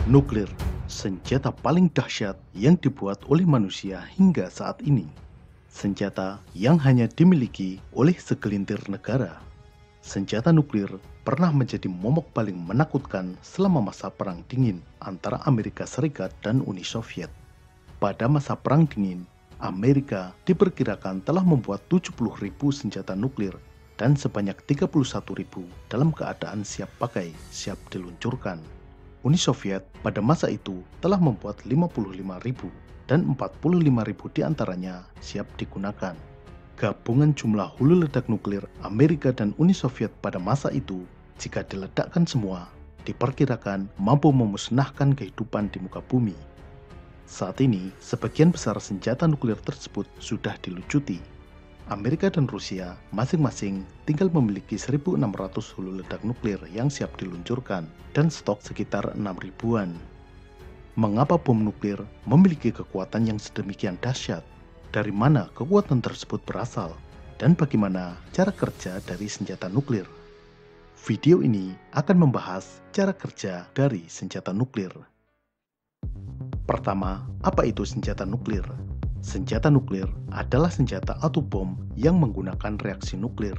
Nuklir, senjata paling dahsyat yang dibuat oleh manusia hingga saat ini. Senjata yang hanya dimiliki oleh segelintir negara. Senjata nuklir pernah menjadi momok paling menakutkan selama masa Perang Dingin antara Amerika Serikat dan Uni Soviet. Pada masa Perang Dingin, Amerika diperkirakan telah membuat 70.000 senjata nuklir dan sebanyak 31.000 dalam keadaan siap pakai, siap diluncurkan. Uni Soviet pada masa itu telah membuat 55.000 dan 45.000 diantaranya siap digunakan. Gabungan jumlah hulu ledak nuklir Amerika dan Uni Soviet pada masa itu, jika diledakkan semua, diperkirakan mampu memusnahkan kehidupan di muka bumi. Saat ini, sebagian besar senjata nuklir tersebut sudah dilucuti. Amerika dan Rusia masing-masing tinggal memiliki 1.600 hulu ledak nuklir yang siap diluncurkan dan stok sekitar 6.000-an. Mengapa bom nuklir memiliki kekuatan yang sedemikian dahsyat? Dari mana kekuatan tersebut berasal? Dan bagaimana cara kerja dari senjata nuklir? Video ini akan membahas cara kerja dari senjata nuklir. Pertama, apa itu senjata nuklir? Senjata nuklir adalah senjata atau bom yang menggunakan reaksi nuklir.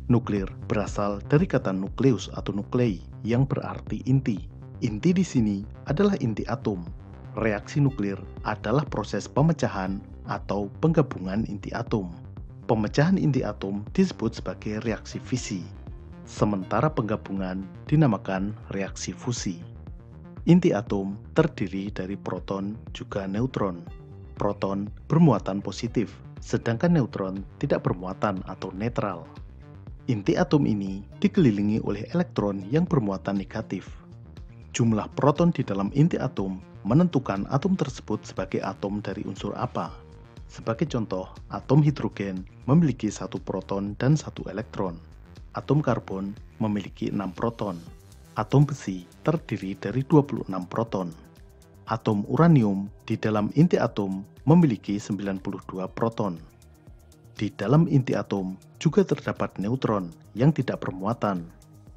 Nuklir berasal dari kata nukleus atau nuklei yang berarti inti. Inti di sini adalah inti atom. Reaksi nuklir adalah proses pemecahan atau penggabungan inti atom. Pemecahan inti atom disebut sebagai reaksi fisi, sementara penggabungan dinamakan reaksi fusi. Inti atom terdiri dari proton juga neutron. Proton bermuatan positif, sedangkan neutron tidak bermuatan atau netral. Inti atom ini dikelilingi oleh elektron yang bermuatan negatif. Jumlah proton di dalam inti atom menentukan atom tersebut sebagai atom dari unsur apa. Sebagai contoh, atom hidrogen memiliki 1 proton dan 1 elektron. Atom karbon memiliki 6 proton. Atom besi terdiri dari 26 proton. Atom uranium di dalam inti atom memiliki 92 proton. Di dalam inti atom juga terdapat neutron yang tidak bermuatan.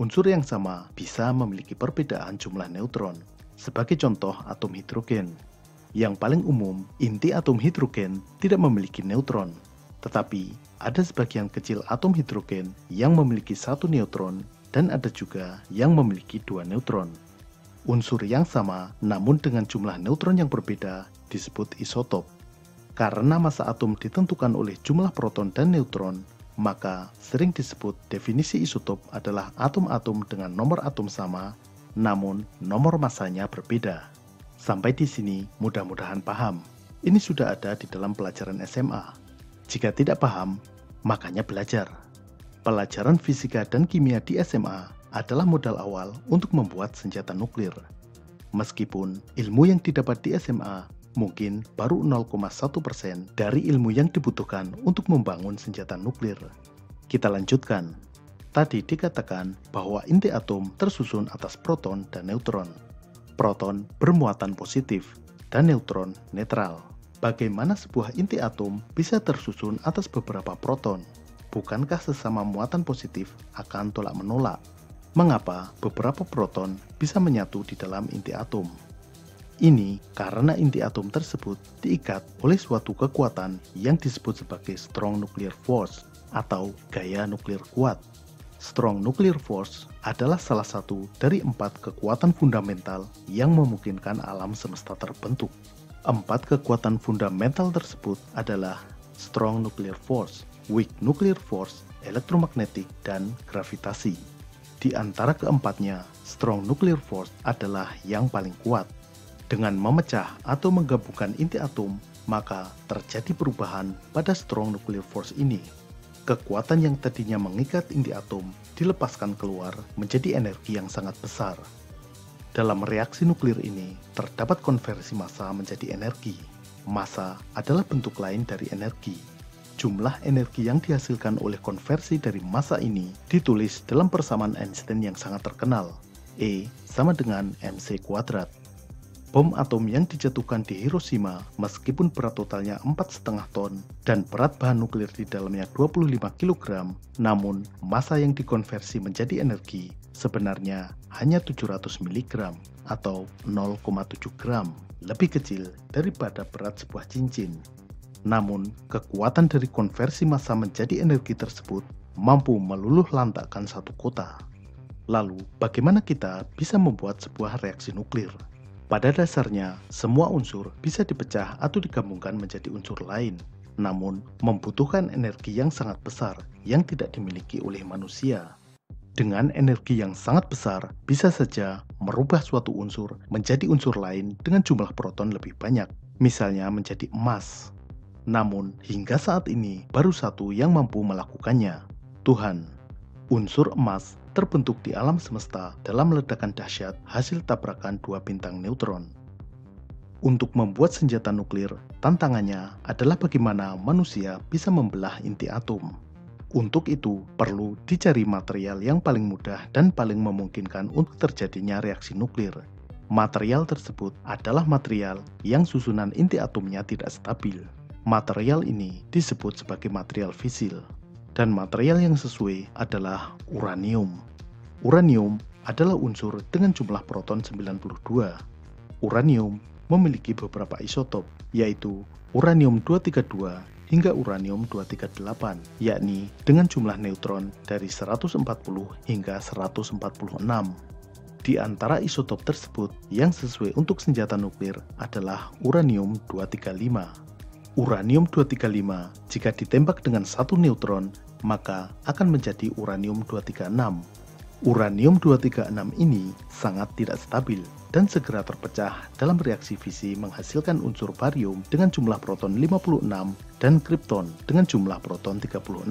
Unsur yang sama bisa memiliki perbedaan jumlah neutron. Sebagai contoh, atom hidrogen. Yang paling umum, inti atom hidrogen tidak memiliki neutron. Tetapi, ada sebagian kecil atom hidrogen yang memiliki 1 neutron dan ada juga yang memiliki 2 neutron. Unsur yang sama namun dengan jumlah neutron yang berbeda disebut isotop. Karena massa atom ditentukan oleh jumlah proton dan neutron, maka sering disebut definisi isotop adalah atom-atom dengan nomor atom sama, namun nomor massanya berbeda. Sampai di sini mudah-mudahan paham. Ini sudah ada di dalam pelajaran SMA. Jika tidak paham, makanya belajar. Pelajaran fisika dan kimia di SMA adalah modal awal untuk membuat senjata nuklir. Meskipun ilmu yang didapat di SMA mungkin baru 0,1% dari ilmu yang dibutuhkan untuk membangun senjata nuklir. Kita lanjutkan. Tadi dikatakan bahwa inti atom tersusun atas proton dan neutron. Proton bermuatan positif dan neutron netral. Bagaimana sebuah inti atom bisa tersusun atas beberapa proton? Bukankah sesama muatan positif akan tolak-menolak? Mengapa beberapa proton bisa menyatu di dalam inti atom? Ini karena inti atom tersebut diikat oleh suatu kekuatan yang disebut sebagai strong nuclear force atau gaya nuklir kuat. Strong nuclear force adalah salah satu dari 4 kekuatan fundamental yang memungkinkan alam semesta terbentuk. 4 kekuatan fundamental tersebut adalah strong nuclear force, weak nuclear force, elektromagnetik, dan gravitasi. Di antara keempatnya, strong nuclear force adalah yang paling kuat. Dengan memecah atau menggabungkan inti atom, maka terjadi perubahan pada strong nuclear force ini. Kekuatan yang tadinya mengikat inti atom dilepaskan keluar menjadi energi yang sangat besar. Dalam reaksi nuklir ini, terdapat konversi massa menjadi energi. Massa adalah bentuk lain dari energi. Jumlah energi yang dihasilkan oleh konversi dari massa ini ditulis dalam persamaan Einstein yang sangat terkenal. E sama dengan mc². Bom atom yang dijatuhkan di Hiroshima meskipun berat totalnya 4,5 ton dan berat bahan nuklir di dalamnya 25 kg, namun massa yang dikonversi menjadi energi sebenarnya hanya 700 mg atau 0,7 gram, lebih kecil daripada berat sebuah cincin. Namun, kekuatan dari konversi massa menjadi energi tersebut mampu meluluh lantakkan satu kota. Lalu, bagaimana kita bisa membuat sebuah reaksi nuklir? Pada dasarnya, semua unsur bisa dipecah atau digabungkan menjadi unsur lain, namun membutuhkan energi yang sangat besar yang tidak dimiliki oleh manusia. Dengan energi yang sangat besar, bisa saja merubah suatu unsur menjadi unsur lain dengan jumlah proton lebih banyak, misalnya menjadi emas. Namun, hingga saat ini baru satu yang mampu melakukannya, Tuhan. Unsur emas terbentuk di alam semesta dalam ledakan dahsyat hasil tabrakan dua bintang neutron. Untuk membuat senjata nuklir, tantangannya adalah bagaimana manusia bisa membelah inti atom. Untuk itu, perlu dicari material yang paling mudah dan paling memungkinkan untuk terjadinya reaksi nuklir. Material tersebut adalah material yang susunan inti atomnya tidak stabil. Material ini disebut sebagai material fisil. Dan material yang sesuai adalah uranium. Uranium adalah unsur dengan jumlah proton 92. Uranium memiliki beberapa isotop, yaitu uranium-232 hingga uranium-238, yakni dengan jumlah neutron dari 140 hingga 146. Di antara isotop tersebut, yang sesuai untuk senjata nuklir adalah uranium-235. Uranium-235 jika ditembak dengan satu neutron, maka akan menjadi uranium-236. Uranium-236 ini sangat tidak stabil dan segera terpecah dalam reaksi fisi menghasilkan unsur barium dengan jumlah proton 56 dan kripton dengan jumlah proton 36.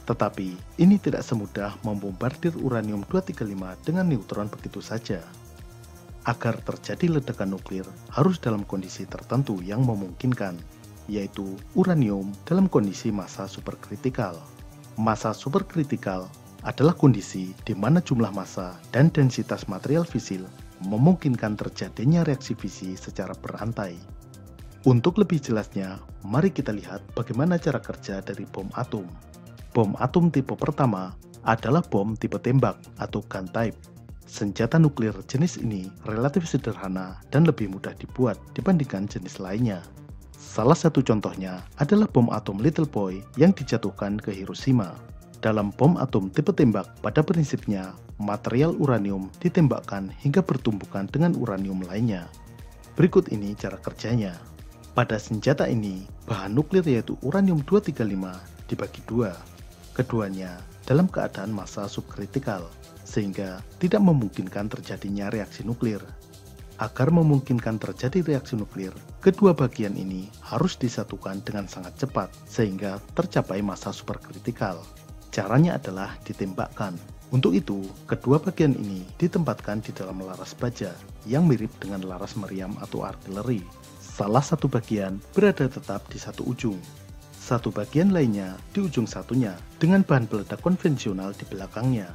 Tetapi, ini tidak semudah membombardir uranium-235 dengan neutron begitu saja. Agar terjadi ledakan nuklir harus dalam kondisi tertentu yang memungkinkan, yaitu uranium dalam kondisi massa superkritikal. Massa superkritikal adalah kondisi di mana jumlah massa dan densitas material fisil memungkinkan terjadinya reaksi fisi secara berantai. Untuk lebih jelasnya, mari kita lihat bagaimana cara kerja dari bom atom. Bom atom tipe pertama adalah bom tipe tembak atau gun type. Senjata nuklir jenis ini relatif sederhana dan lebih mudah dibuat dibandingkan jenis lainnya. Salah satu contohnya adalah bom atom Little Boy yang dijatuhkan ke Hiroshima. Dalam bom atom tipe tembak, pada prinsipnya, material uranium ditembakkan hingga bertumbukan dengan uranium lainnya. Berikut ini cara kerjanya. Pada senjata ini, bahan nuklir yaitu uranium-235 dibagi dua. Keduanya dalam keadaan massa subkritikal, sehingga tidak memungkinkan terjadinya reaksi nuklir. Agar memungkinkan terjadi reaksi nuklir, kedua bagian ini harus disatukan dengan sangat cepat sehingga tercapai massa superkritikal. Caranya adalah ditembakkan. Untuk itu, kedua bagian ini ditempatkan di dalam laras baja yang mirip dengan laras meriam atau artileri. Salah satu bagian berada tetap di satu ujung. Satu bagian lainnya di ujung satunya dengan bahan peledak konvensional di belakangnya.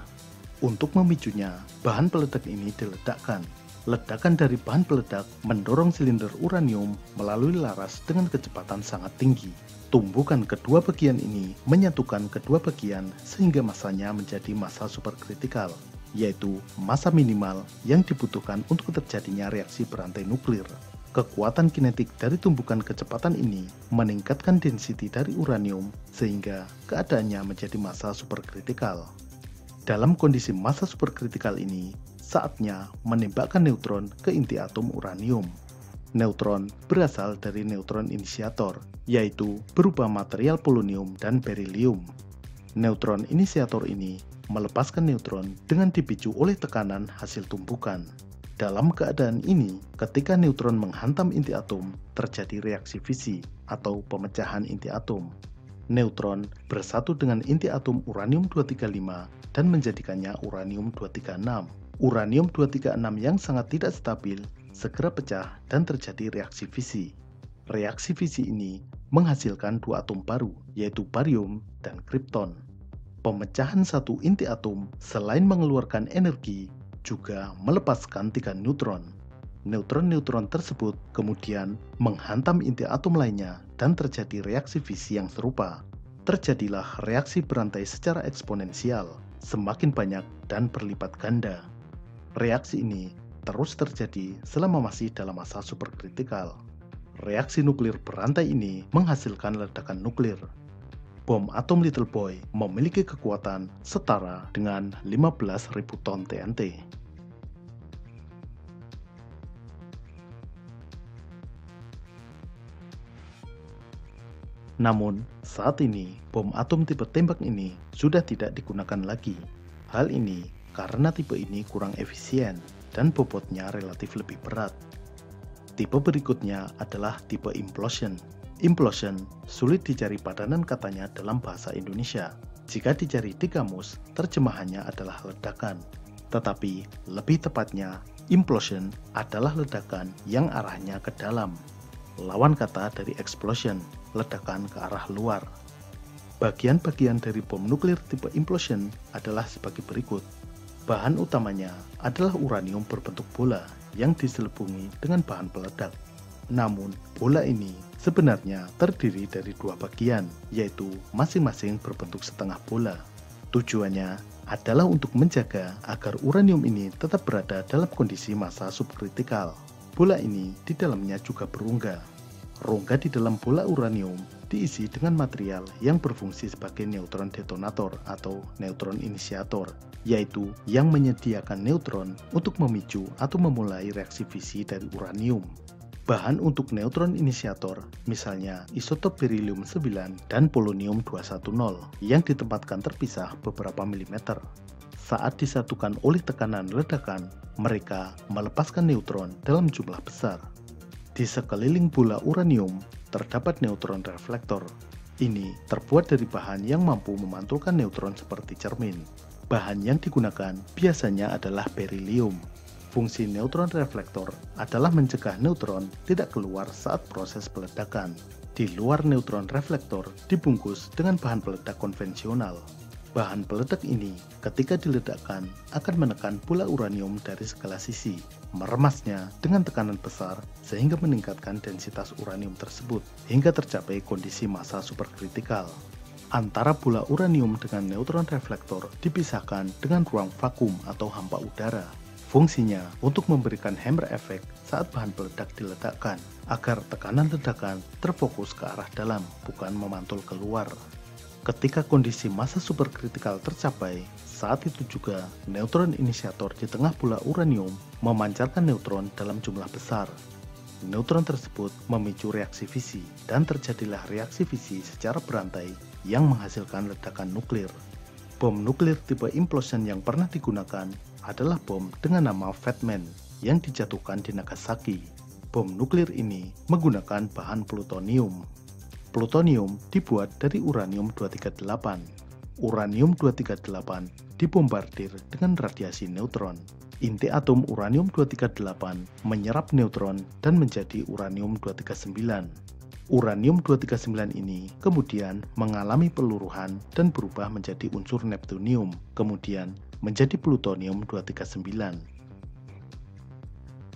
Untuk memicunya, bahan peledak ini diledakkan. Ledakan dari bahan peledak mendorong silinder uranium melalui laras dengan kecepatan sangat tinggi. Tumbukan kedua bagian ini menyatukan kedua bagian sehingga massanya menjadi massa superkritikal, yaitu massa minimal yang dibutuhkan untuk terjadinya reaksi berantai nuklir. Kekuatan kinetik dari tumbukan kecepatan ini meningkatkan density dari uranium sehingga keadaannya menjadi massa superkritikal. Dalam kondisi massa superkritikal ini, saatnya menembakkan neutron ke inti atom uranium. Neutron berasal dari neutron inisiator, yaitu berupa material polonium dan berilium. Neutron inisiator ini melepaskan neutron dengan dipicu oleh tekanan hasil tumbukan. Dalam keadaan ini, ketika neutron menghantam inti atom, terjadi reaksi fisi atau pemecahan inti atom. Neutron bersatu dengan inti atom uranium-235 dan menjadikannya uranium-236. Uranium-236 yang sangat tidak stabil segera pecah dan terjadi reaksi fisi. Reaksi fisi ini menghasilkan dua atom baru, yaitu barium dan kripton. Pemecahan satu inti atom selain mengeluarkan energi, juga melepaskan 3 neutron. Neutron-neutron tersebut kemudian menghantam inti atom lainnya dan terjadi reaksi fisi yang serupa. Terjadilah reaksi berantai secara eksponensial, semakin banyak dan berlipat ganda. Reaksi ini terus terjadi selama masih dalam masa superkritikal. Reaksi nuklir berantai ini menghasilkan ledakan nuklir. Bom atom Little Boy memiliki kekuatan setara dengan 15.000 ton TNT. Namun, saat ini bom atom tipe tembak ini sudah tidak digunakan lagi. Hal ini karena tipe ini kurang efisien dan bobotnya relatif lebih berat. Tipe berikutnya adalah tipe implosion. Implosion sulit dicari padanan katanya dalam bahasa Indonesia. Jika dicari di kamus, terjemahannya adalah ledakan. Tetapi lebih tepatnya, implosion adalah ledakan yang arahnya ke dalam. Lawan kata dari explosion, ledakan ke arah luar. Bagian-bagian dari bom nuklir tipe implosion adalah sebagai berikut. Bahan utamanya adalah uranium berbentuk bola yang diselubungi dengan bahan peledak. Namun, bola ini sebenarnya terdiri dari dua bagian, yaitu masing-masing berbentuk setengah bola. Tujuannya adalah untuk menjaga agar uranium ini tetap berada dalam kondisi masa subkritikal. Bola ini di dalamnya juga berongga. Rongga di dalam bola uranium diisi dengan material yang berfungsi sebagai neutron detonator atau neutron inisiator, yaitu yang menyediakan neutron untuk memicu atau memulai reaksi fisi dari uranium. Bahan untuk neutron inisiator misalnya isotop berilium 9 dan polonium 210 yang ditempatkan terpisah beberapa milimeter. Saat disatukan oleh tekanan ledakan, mereka melepaskan neutron dalam jumlah besar. Di sekeliling bola uranium terdapat neutron reflektor. Ini terbuat dari bahan yang mampu memantulkan neutron seperti cermin. Bahan yang digunakan biasanya adalah berilium. Fungsi neutron reflektor adalah mencegah neutron tidak keluar saat proses peledakan. Di luar neutron reflektor dibungkus dengan bahan peledak konvensional. Bahan peledak ini ketika diledakkan akan menekan bola uranium dari segala sisi, meremasnya dengan tekanan besar sehingga meningkatkan densitas uranium tersebut hingga tercapai kondisi massa superkritikal. Antara bola uranium dengan neutron reflektor dipisahkan dengan ruang vakum atau hampa udara. Fungsinya untuk memberikan hammer effect saat bahan peledak diledakkan agar tekanan ledakan terfokus ke arah dalam, bukan memantul keluar. Ketika kondisi massa superkritikal tercapai, saat itu juga neutron inisiator di tengah bola uranium memancarkan neutron dalam jumlah besar. Neutron tersebut memicu reaksi fisi dan terjadilah reaksi fisi secara berantai yang menghasilkan ledakan nuklir. Bom nuklir tipe implosion yang pernah digunakan adalah bom dengan nama Fat Man yang dijatuhkan di Nagasaki. Bom nuklir ini menggunakan bahan plutonium. Plutonium dibuat dari uranium-238. Uranium-238 dibombardir dengan radiasi neutron. Inti atom uranium-238 menyerap neutron dan menjadi uranium-239. Uranium-239 ini kemudian mengalami peluruhan dan berubah menjadi unsur neptunium, kemudian menjadi plutonium-239.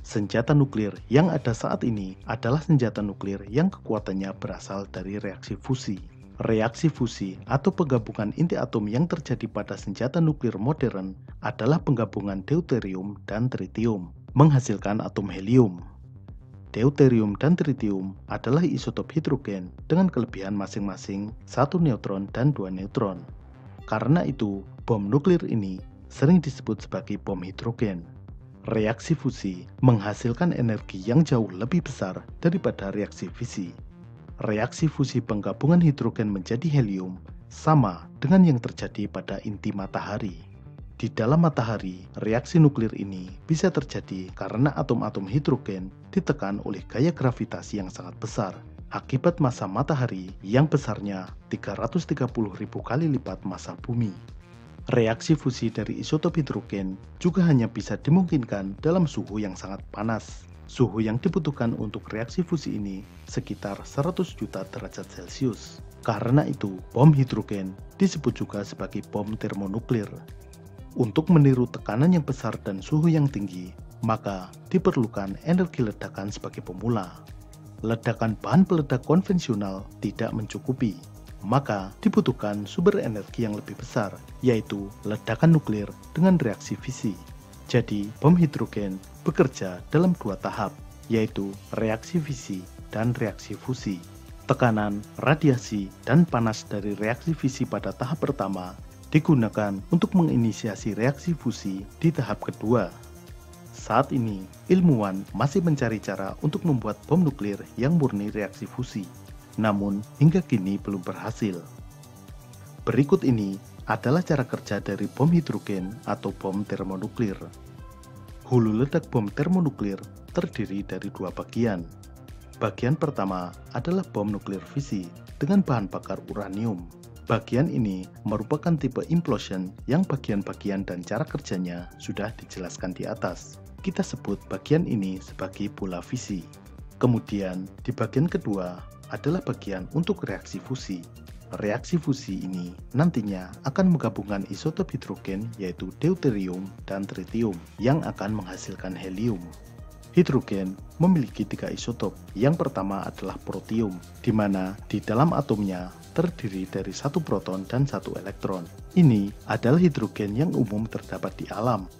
Senjata nuklir yang ada saat ini adalah senjata nuklir yang kekuatannya berasal dari reaksi fusi. Reaksi fusi atau penggabungan inti atom yang terjadi pada senjata nuklir modern adalah penggabungan deuterium dan tritium, menghasilkan atom helium. Deuterium dan tritium adalah isotop hidrogen dengan kelebihan masing-masing 1 neutron dan 2 neutron. Karena itu, bom nuklir ini sering disebut sebagai bom hidrogen. Reaksi fusi menghasilkan energi yang jauh lebih besar daripada reaksi fisi. Reaksi fusi penggabungan hidrogen menjadi helium sama dengan yang terjadi pada inti matahari. Di dalam matahari, reaksi nuklir ini bisa terjadi karena atom-atom hidrogen ditekan oleh gaya gravitasi yang sangat besar akibat massa matahari yang besarnya 330.000 kali lipat massa bumi. Reaksi fusi dari isotop hidrogen juga hanya bisa dimungkinkan dalam suhu yang sangat panas. Suhu yang dibutuhkan untuk reaksi fusi ini sekitar 100 juta derajat Celcius. Karena itu, bom hidrogen disebut juga sebagai bom termonuklir. Untuk meniru tekanan yang besar dan suhu yang tinggi, maka diperlukan energi ledakan sebagai pemula. Ledakan bahan peledak konvensional tidak mencukupi. Maka dibutuhkan sumber energi yang lebih besar, yaitu ledakan nuklir dengan reaksi fisi. Jadi, bom hidrogen bekerja dalam dua tahap, yaitu reaksi fisi dan reaksi fusi. Tekanan, radiasi, dan panas dari reaksi fisi pada tahap pertama digunakan untuk menginisiasi reaksi fusi di tahap kedua. Saat ini, ilmuwan masih mencari cara untuk membuat bom nuklir yang murni reaksi fusi, namun hingga kini belum berhasil. Berikut ini adalah cara kerja dari bom hidrogen atau bom termonuklir. Hulu ledak bom termonuklir terdiri dari dua bagian. Bagian pertama adalah bom nuklir fisi dengan bahan bakar uranium. Bagian ini merupakan tipe implosion yang bagian-bagian dan cara kerjanya sudah dijelaskan di atas. Kita sebut bagian ini sebagai bola fisi. Kemudian di bagian kedua adalah bagian untuk reaksi fusi. Reaksi fusi ini nantinya akan menggabungkan isotop hidrogen yaitu deuterium dan tritium yang akan menghasilkan helium. Hidrogen memiliki 3 isotop. Yang pertama adalah protium, di mana di dalam atomnya terdiri dari 1 proton dan 1 elektron. Ini adalah hidrogen yang umum terdapat di alam.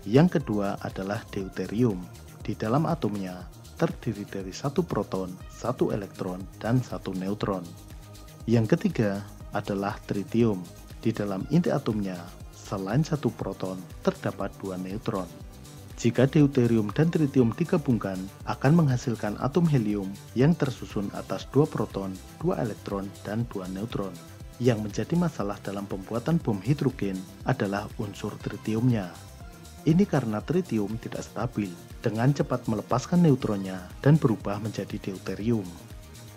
Yang kedua adalah deuterium. Di dalam atomnya terdiri dari 1 proton, 1 elektron, dan 1 neutron. Yang ketiga adalah tritium. Di dalam inti atomnya, selain 1 proton, terdapat 2 neutron. Jika deuterium dan tritium digabungkan, akan menghasilkan atom helium yang tersusun atas 2 proton, 2 elektron, dan 2 neutron. Yang menjadi masalah dalam pembuatan bom hidrogen adalah unsur tritiumnya. Ini karena tritium tidak stabil, dengan cepat melepaskan neutronnya dan berubah menjadi deuterium.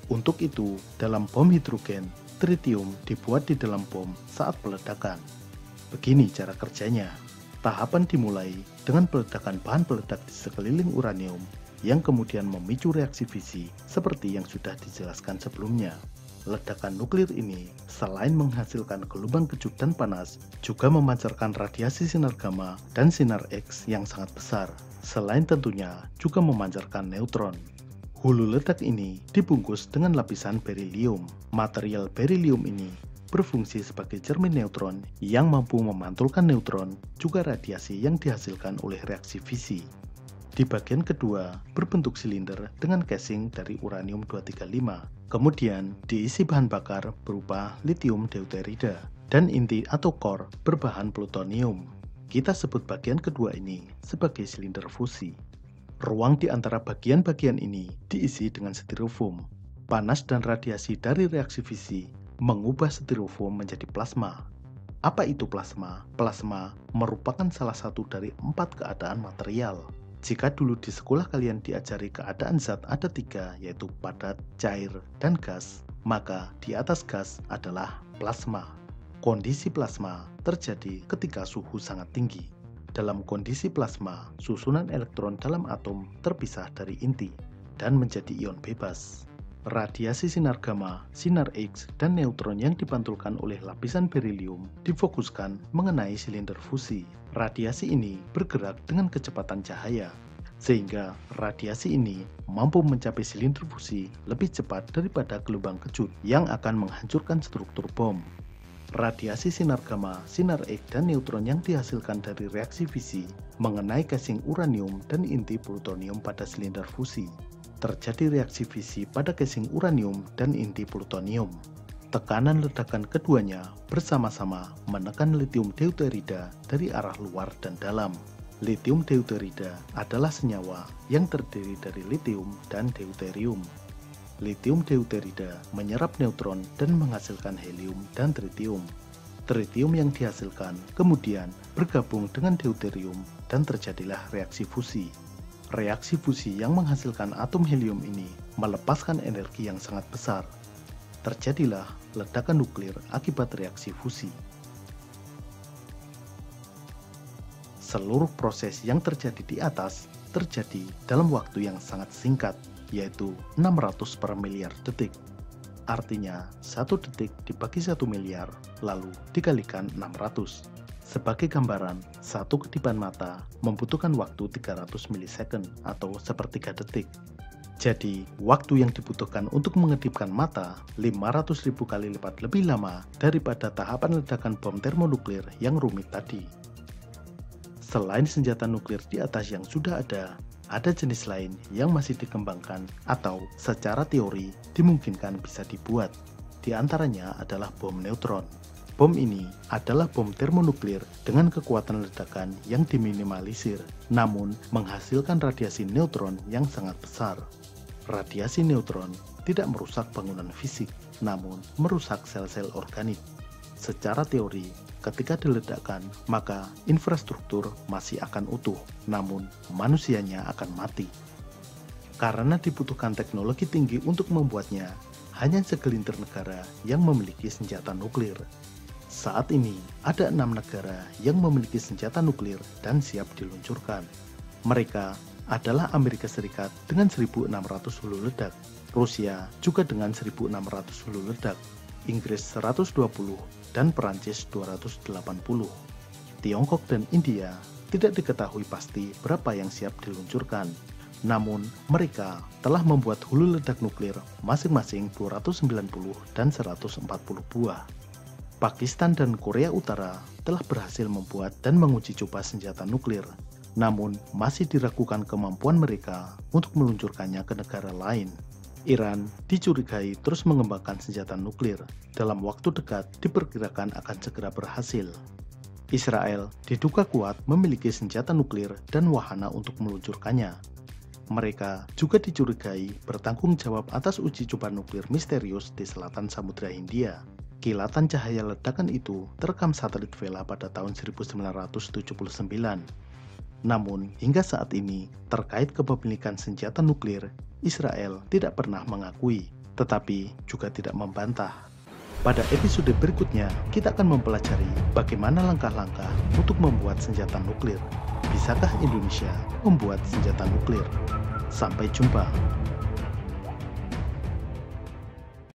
Untuk itu, dalam bom hidrogen, tritium dibuat di dalam bom saat peledakan. Begini cara kerjanya. Tahapan dimulai dengan peledakan bahan peledak di sekeliling uranium yang kemudian memicu reaksi fisi seperti yang sudah dijelaskan sebelumnya. Ledakan nuklir ini selain menghasilkan gelombang kejut dan panas, juga memancarkan radiasi sinar gamma dan sinar X yang sangat besar. Selain tentunya juga memancarkan neutron. Hulu ledak ini dibungkus dengan lapisan berilium. Material berilium ini berfungsi sebagai cermin neutron yang mampu memantulkan neutron juga radiasi yang dihasilkan oleh reaksi fisi. Di bagian kedua berbentuk silinder dengan casing dari uranium-235. Kemudian diisi bahan bakar berupa lithium deuterida dan inti atau core berbahan plutonium. Kita sebut bagian kedua ini sebagai silinder fusi. Ruang di antara bagian-bagian ini diisi dengan styrofoam. Panas dan radiasi dari reaksi fisi mengubah styrofoam menjadi plasma. Apa itu plasma? Plasma merupakan salah satu dari 4 keadaan material. Jika dulu di sekolah kalian diajari keadaan zat ada 3, yaitu padat, cair, dan gas, maka di atas gas adalah plasma. Kondisi plasma terjadi ketika suhu sangat tinggi. Dalam kondisi plasma, susunan elektron dalam atom terpisah dari inti dan menjadi ion bebas. Radiasi sinar gamma, sinar X, dan neutron yang dipantulkan oleh lapisan berilium difokuskan mengenai silinder fusi. Radiasi ini bergerak dengan kecepatan cahaya, sehingga radiasi ini mampu mencapai silinder fusi lebih cepat daripada gelombang kejut yang akan menghancurkan struktur bom. Radiasi sinar gamma, sinar X, dan neutron yang dihasilkan dari reaksi fisi mengenai casing uranium dan inti plutonium pada silinder fusi. Terjadi reaksi fisi pada casing uranium dan inti plutonium. Tekanan ledakan keduanya bersama-sama menekan lithium deuterida dari arah luar dan dalam. Lithium deuterida adalah senyawa yang terdiri dari lithium dan deuterium. Lithium deuterida menyerap neutron dan menghasilkan helium dan tritium. Tritium yang dihasilkan kemudian bergabung dengan deuterium dan terjadilah reaksi fusi. Reaksi fusi yang menghasilkan atom helium ini melepaskan energi yang sangat besar. Terjadilah ledakan nuklir akibat reaksi fusi. Seluruh proses yang terjadi di atas terjadi dalam waktu yang sangat singkat, yaitu 600 per miliar detik. Artinya, 1 detik dibagi 1 miliar, lalu dikalikan 600. Sebagai gambaran, 1 kedipan mata membutuhkan waktu 300 milisecond atau sepertiga detik. Jadi, waktu yang dibutuhkan untuk mengedipkan mata 500.000 kali lipat lebih lama daripada tahapan ledakan bom termonuklir yang rumit tadi. Selain senjata nuklir di atas yang sudah ada jenis lain yang masih dikembangkan atau secara teori dimungkinkan bisa dibuat. Di antaranya adalah bom neutron. Bom ini adalah bom termonuklir dengan kekuatan ledakan yang diminimalisir, namun menghasilkan radiasi neutron yang sangat besar. Radiasi neutron tidak merusak bangunan fisik, namun merusak sel-sel organik. Secara teori, ketika diledakkan, maka infrastruktur masih akan utuh, namun manusianya akan mati. Karena dibutuhkan teknologi tinggi untuk membuatnya, hanya segelintir negara yang memiliki senjata nuklir. Saat ini, ada 6 negara yang memiliki senjata nuklir dan siap diluncurkan. Mereka adalah Amerika Serikat dengan 1.600 hulu ledak, Rusia juga dengan 1.600 hulu ledak, Inggris 120, dan Perancis 280. Tiongkok dan India tidak diketahui pasti berapa yang siap diluncurkan. Namun, mereka telah membuat hulu ledak nuklir masing-masing 290 dan 140 buah. Pakistan dan Korea Utara telah berhasil membuat dan menguji coba senjata nuklir, namun masih diragukan kemampuan mereka untuk meluncurkannya ke negara lain. Iran dicurigai terus mengembangkan senjata nuklir, dalam waktu dekat diperkirakan akan segera berhasil. Israel diduga kuat memiliki senjata nuklir dan wahana untuk meluncurkannya. Mereka juga dicurigai bertanggung jawab atas uji coba nuklir misterius di selatan Samudra Hindia. Kilatan cahaya ledakan itu terekam satelit Vela pada tahun 1979. Namun, hingga saat ini, terkait kepemilikan senjata nuklir, Israel tidak pernah mengakui, tetapi juga tidak membantah. Pada episode berikutnya, kita akan mempelajari bagaimana langkah-langkah untuk membuat senjata nuklir. Bisakah Indonesia membuat senjata nuklir? Sampai jumpa.